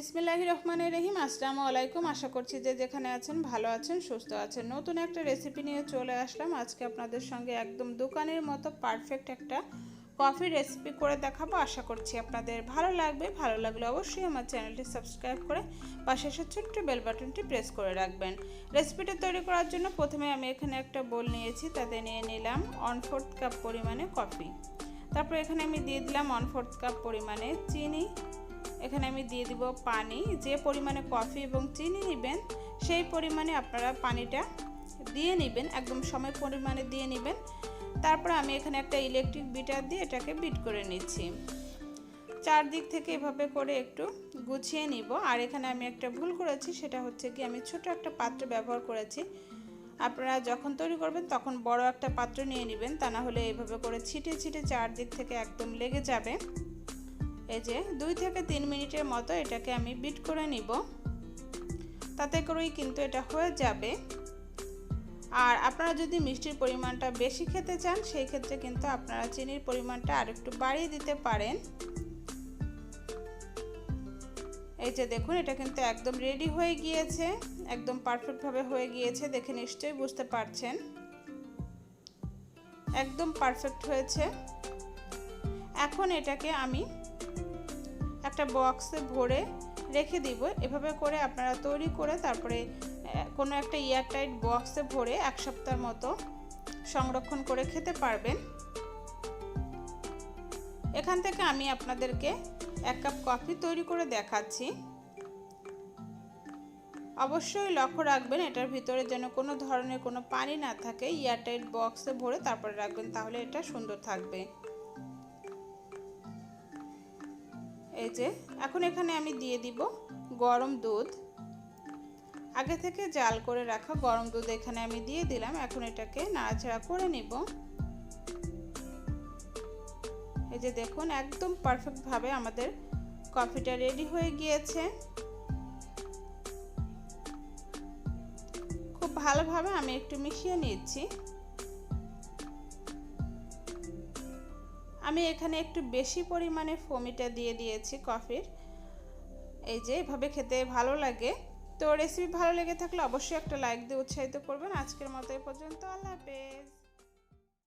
বিসমিল্লাহির রহমানির রহিম। আসসালামু আলাইকুম। আশা করছি যে যেখানে আছেন ভালো আছেন, সুস্থ আছেন। নতুন একটা রেসিপি নিয়ে চলে আসলাম আজকে আপনাদের সঙ্গে। একদম দোকানের মতো পারফেক্ট একটা কফি রেসিপি করে দেখাবো। আশা করছি আপনাদের ভালো লাগবে। ভালো লাগলে অবশ্যই আমার চ্যানেলটি সাবস্ক্রাইব করে পাশে এসে ছোট্ট বেল বাটনটি প্রেস করে রাখবেন। রেসিপিটা তৈরি করার জন্য প্রথমে আমি এখানে একটা বোল নিয়েছি, তাতে নিয়ে নিলাম 1/4 কাপ পরিমাণে কফি। তারপর এখানে আমি দিয়ে দিলাম 1/4 কাপ পরিমাণে চিনি। এখানে আমি দিয়ে দিব পানি। যে পরিমাণে কফি এবং চিনি নেবেন সেই পরিমাণে আপনারা পানিটা দিয়ে নেবেন, একদম সম পরিমাণে দিয়ে নেবেন। তারপর আমি এখানে একটা ইলেকট্রিক বিটার দিয়ে এটাকে বিট করে নিচ্ছি। চারদিক থেকে এভাবে করে একটু গুছিয়ে নিব। আর এখানে আমি একটা ভুল করেছি, সেটা হচ্ছে কি আমি ছোট একটা পাত্র ব্যবহার করেছি। আপনারা যখন তৈরি করবেন তখন বড় একটা পাত্র নিয়ে নেবেন, তা না হলে এভাবে করে ছিটে ছিটে চারদিক থেকে একদম লেগে যাবে। এই যে 2 থেকে 3 মিনিটের মতো এটাকে আমি বিট করে নিব, তাতে করেই কিন্তু এটা হয়ে যাবে। আর আপনারা যদি মিষ্টির পরিমাণটা বেশি খেতে চান সেই ক্ষেত্রে কিন্তু আপনারা চিনির পরিমাণটা আরেকটু বাড়িয়ে দিতে পারেন। এই যে দেখুন, এটা কিন্তু একদম রেডি হয়ে গিয়েছে, একদম পারফেক্টভাবে হয়ে গিয়েছে। দেখে নিশ্চয়ই বুঝতে পারছেন একদম পারফেক্ট হয়েছে। এখন এটাকে আমি একটা বক্সে ভরে রেখে দিব। এভাবে করে আপনারা তৈরি করে তারপরে কোনো একটা এয়ারটাইট বক্সে ভরে 1 সপ্তাহের মতো সংরক্ষণ করে খেতে পারবেন। এখান থেকে আমি আপনাদেরকে 1 কাপ কফি তৈরি করে দেখাচ্ছি। অবশ্যই লক্ষ্য রাখবেন এটার ভিতরে যেন কোনো ধরনের কোনো পানি না থাকে। এয়ারটাইট বক্সে ভরে তারপরে রাখবেন, তাহলে এটা সুন্দর থাকবে। এই যে এখন এখানে আমি দিয়ে দিব গরম দুধ। আগে থেকে জাল করে রাখা গরম দুধ এখানে আমি দিয়ে দিলাম। এখন এটাকে নাড়াচাড়া করে নিব। এই যে দেখুন, একদম পারফেক্টভাবে আমাদের কফিটা রেডি হয়ে গিয়েছে। খুব ভালোভাবে আমি একটু মিশিয়ে নিচ্ছি। আমি এখানে একটু বেশি পরিমাণে ফোমিটা দিয়ে দিয়েছি কফির। এই যে এভাবে খেতে ভালো লাগে। তো রেসিপি ভালো লেগে থাকলে অবশ্যই একটা লাইক দিয়ে উৎসাহিত করবেন। আজকের মতো এ পর্যন্ত। আল্লাহ হাফেজ।